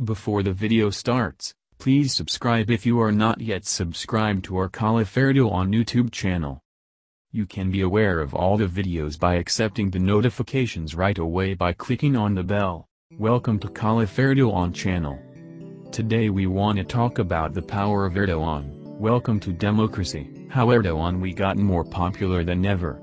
Before the video starts, please subscribe if you are not yet subscribed to our Khalif Erdogan YouTube channel. You can be aware of all the videos by accepting the notifications right away by clicking on the bell. Welcome to Khalif Erdogan channel. Today we want to talk about the power of Erdogan. Welcome to democracy, how Erdogan we got more popular than ever.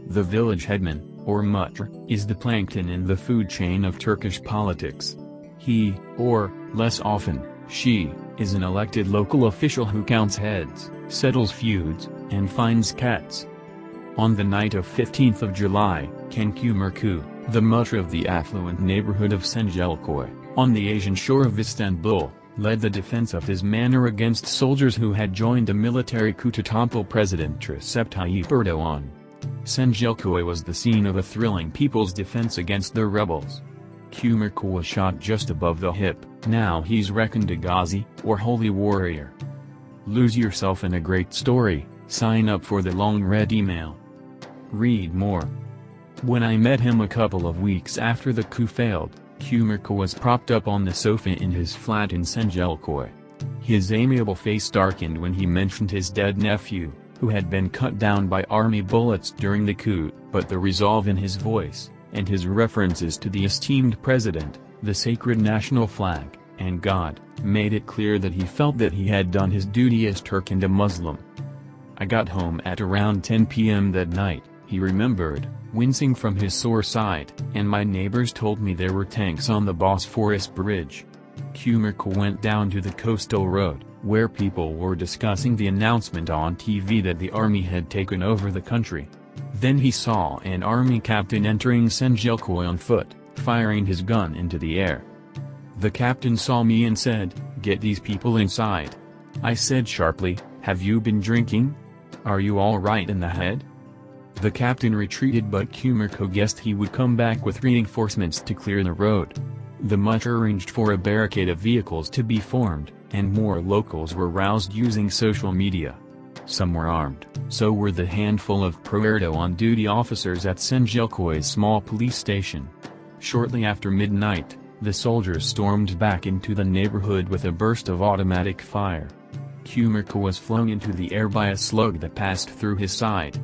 The village headman, or mutter, is the plankton in the food chain of Turkish politics. He, or, less often, she, is an elected local official who counts heads, settles feuds, and finds cats. On the night of 15th of July, Kaliphate, the mutter of the affluent neighborhood of Çengelköy, on the Asian shore of Istanbul, led the defense of his manor against soldiers who had joined a military coup to topple President Recep Tayyip Erdogan. Çengelköy was the scene of a thrilling people's defense against the rebels. Kaliphate was shot just above the hip. Now he's reckoned a Ghazi, or holy warrior. Lose yourself in a great story. Sign up for the long red email. Read more. When I met him a couple of weeks after the coup failed, Kaliphate was propped up on the sofa in his flat in Çengelköy. His amiable face darkened when he mentioned his dead nephew, who had been cut down by army bullets during the coup, but the resolve in his voice, and his references to the esteemed president, the sacred national flag, and God, made it clear that he felt that he had done his duty as Turk and a Muslim. I got home at around 10 p.m. that night, he remembered, wincing from his sore side, and my neighbors told me there were tanks on the Bosphorus Bridge. Kaliphate went down to the coastal road, where people were discussing the announcement on TV that the army had taken over the country. Then he saw an army captain entering Çengelköy on foot, firing his gun into the air. The captain saw me and said, "Get these people inside." I said sharply, "Have you been drinking? Are you all right in the head?" The captain retreated, but Kaliphate guessed he would come back with reinforcements to clear the road. The mutter arranged for a barricade of vehicles to be formed, and more locals were roused using social media. Some were armed, so were the handful of pro-Erdogan duty officers at Çengelköy's small police station. Shortly after midnight, the soldiers stormed back into the neighborhood with a burst of automatic fire. Kaliphate was flown into the air by a slug that passed through his side.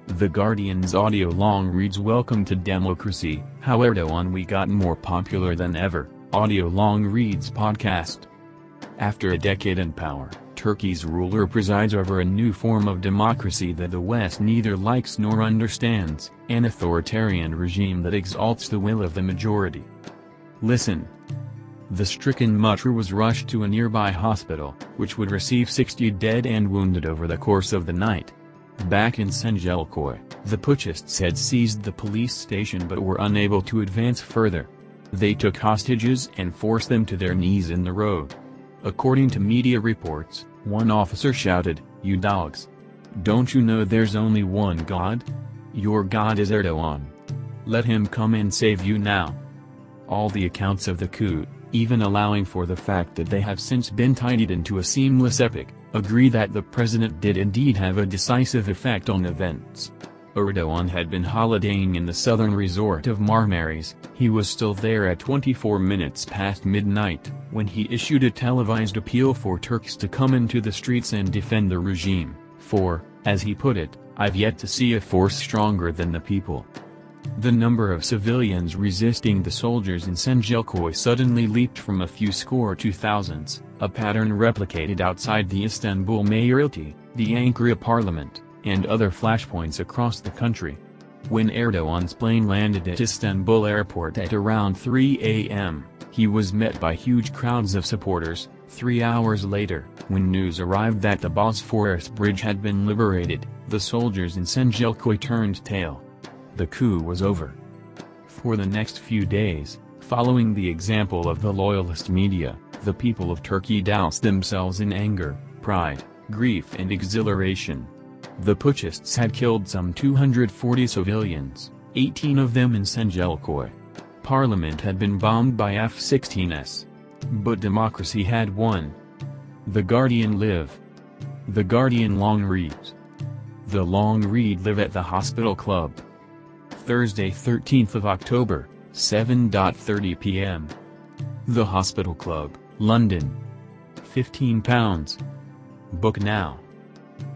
The Guardian's audio long reads, "Welcome to democracy, how Erdogan we got more popular than ever," audio long reads podcast. After a decade in power, Turkey's ruler presides over a new form of democracy that the West neither likes nor understands, an authoritarian regime that exalts the will of the majority. Listen. The stricken mutter was rushed to a nearby hospital, which would receive 60 dead and wounded over the course of the night. Back in Çengelköy, the putschists had seized the police station but were unable to advance further. They took hostages and forced them to their knees in the road. According to media reports, one officer shouted, "You dogs! Don't you know there's only one God? Your God is Erdogan. Let him come and save you now." All the accounts of the coup, even allowing for the fact that they have since been tidied into a seamless epic, agree that the president did indeed have a decisive effect on events. Erdogan had been holidaying in the southern resort of Marmaris. He was still there at 24 minutes past midnight, when he issued a televised appeal for Turks to come into the streets and defend the regime, for, as he put it, "I've yet to see a force stronger than the people." The number of civilians resisting the soldiers in Çengelköy suddenly leaped from a few score to thousands, a pattern replicated outside the Istanbul mayoralty, the Ankara parliament, and other flashpoints across the country. When Erdogan's plane landed at Istanbul airport at around 3 a.m., he was met by huge crowds of supporters. 3 hours later, when news arrived that the Bosphorus Bridge had been liberated, the soldiers in Çengelköy turned tail. The coup was over. For the next few days, following the example of the loyalist media, the people of Turkey doused themselves in anger, pride, grief and exhilaration. The putschists had killed some 240 civilians, 18 of them in Çengelköy. Parliament had been bombed by F-16s. But democracy had won. The Guardian live. The Guardian long reads. The long read live at the Hospital Club. Thursday 13th of October, 7:30 p.m. The Hospital Club, London. £15. Book now.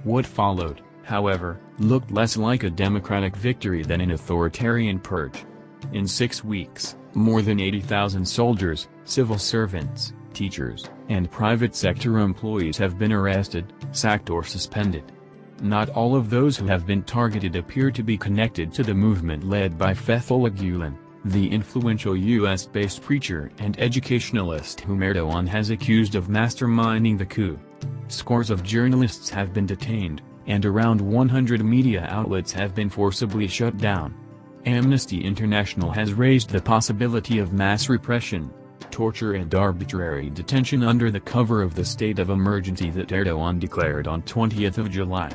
What followed, however, looked less like a democratic victory than an authoritarian purge. In 6 weeks, more than 80,000 soldiers, civil servants, teachers, and private sector employees have been arrested, sacked or suspended. Not all of those who have been targeted appear to be connected to the movement led by Fethullah Gulen, the influential US-based preacher and educationalist whom Erdogan has accused of masterminding the coup. Scores of journalists have been detained, and around 100 media outlets have been forcibly shut down. Amnesty International has raised the possibility of mass repression, torture and arbitrary detention under the cover of the state of emergency that Erdogan declared on 20th of July.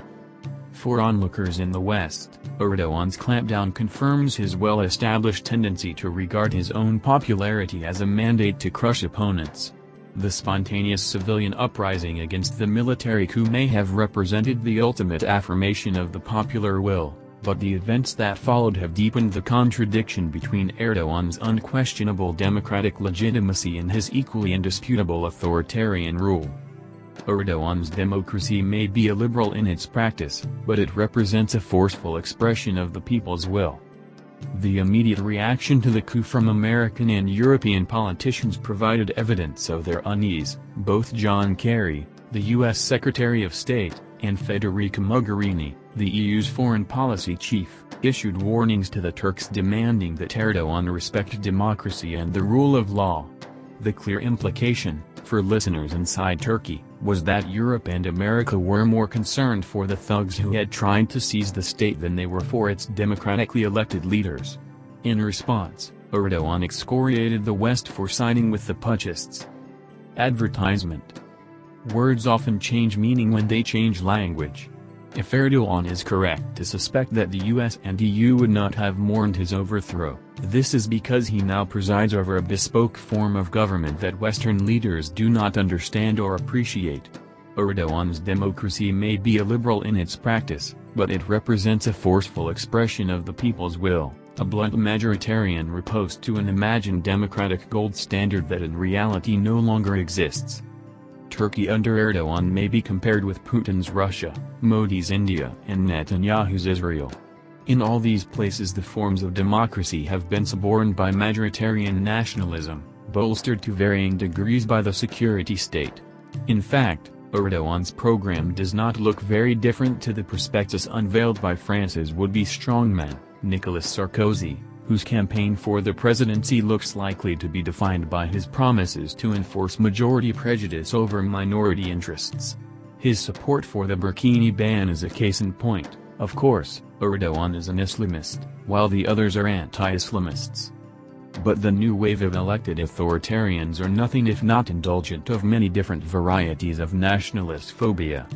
For onlookers in the West, Erdogan's clampdown confirms his well-established tendency to regard his own popularity as a mandate to crush opponents. The spontaneous civilian uprising against the military coup may have represented the ultimate affirmation of the popular will, but the events that followed have deepened the contradiction between Erdogan's unquestionable democratic legitimacy and his equally indisputable authoritarian rule. Erdogan's democracy may be illiberal in its practice, but it represents a forceful expression of the people's will. The immediate reaction to the coup from American and European politicians provided evidence of their unease. Both John Kerry, the U.S. Secretary of State, and Federica Mogherini, the EU's foreign policy chief, issued warnings to the Turks demanding that Erdogan respect democracy and the rule of law. The clear implication, for listeners inside Turkey, was that Europe and America were more concerned for the thugs who had tried to seize the state than they were for its democratically elected leaders. In response, Erdogan excoriated the West for siding with the putschists. Advertisement. Words often change meaning when they change language. If Erdogan is correct to suspect that the US and EU would not have mourned his overthrow, this is because he now presides over a bespoke form of government that Western leaders do not understand or appreciate. Erdogan's democracy may be illiberal in its practice, but it represents a forceful expression of the people's will, a blunt majoritarian riposte to an imagined democratic gold standard that in reality no longer exists. Turkey under Erdogan may be compared with Putin's Russia, Modi's India and Netanyahu's Israel. In all these places the forms of democracy have been suborned by majoritarian nationalism, bolstered to varying degrees by the security state. In fact, Erdogan's program does not look very different to the prospectus unveiled by France's would-be strongman, Nicolas Sarkozy, whose campaign for the presidency looks likely to be defined by his promises to enforce majority prejudice over minority interests. His support for the burkini ban is a case in point. Of course, Erdogan is an Islamist, while the others are anti-Islamists. But the new wave of elected authoritarians are nothing if not indulgent of many different varieties of nationalist phobia.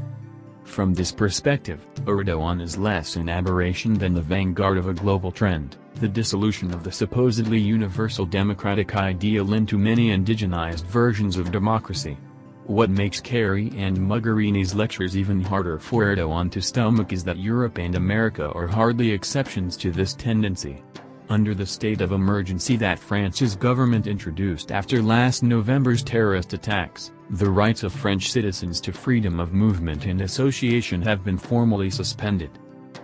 From this perspective, Erdogan is less an aberration than the vanguard of a global trend, the dissolution of the supposedly universal democratic ideal into many indigenized versions of democracy. What makes Kerry and Mogherini's lectures even harder for Erdogan to stomach is that Europe and America are hardly exceptions to this tendency. Under the state of emergency that France's government introduced after last November's terrorist attacks, the rights of French citizens to freedom of movement and association have been formally suspended.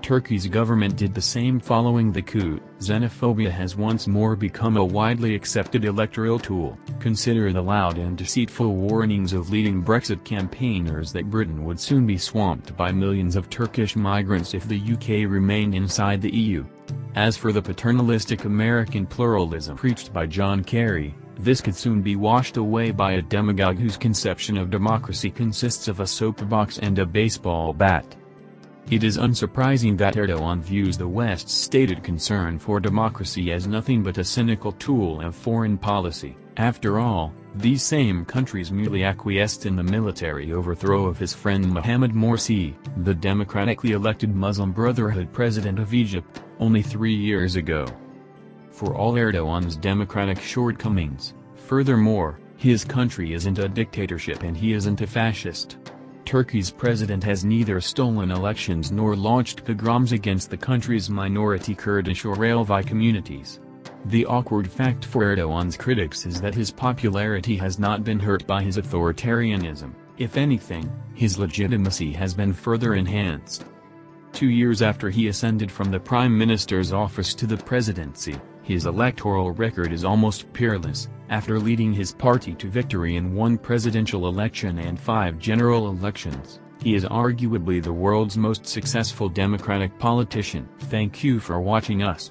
Turkey's government did the same following the coup. Xenophobia has once more become a widely accepted electoral tool. Consider the loud and deceitful warnings of leading Brexit campaigners that Britain would soon be swamped by millions of Turkish migrants if the UK remained inside the EU. As for the paternalistic American pluralism preached by John Kerry, this could soon be washed away by a demagogue whose conception of democracy consists of a soapbox and a baseball bat. It is unsurprising that Erdogan views the West's stated concern for democracy as nothing but a cynical tool of foreign policy. After all, these same countries merely acquiesced in the military overthrow of his friend Mohamed Morsi, the democratically elected Muslim Brotherhood president of Egypt, only 3 years ago. For all Erdogan's democratic shortcomings, furthermore, his country isn't a dictatorship and he isn't a fascist. Turkey's president has neither stolen elections nor launched pogroms against the country's minority Kurdish or Alevi communities. The awkward fact for Erdogan's critics is that his popularity has not been hurt by his authoritarianism. If anything, his legitimacy has been further enhanced. 2 years after he ascended from the prime minister's office to the presidency, his electoral record is almost peerless. After leading his party to victory in 1 presidential election and 5 general elections, he is arguably the world's most successful democratic politician. Thank you for watching us.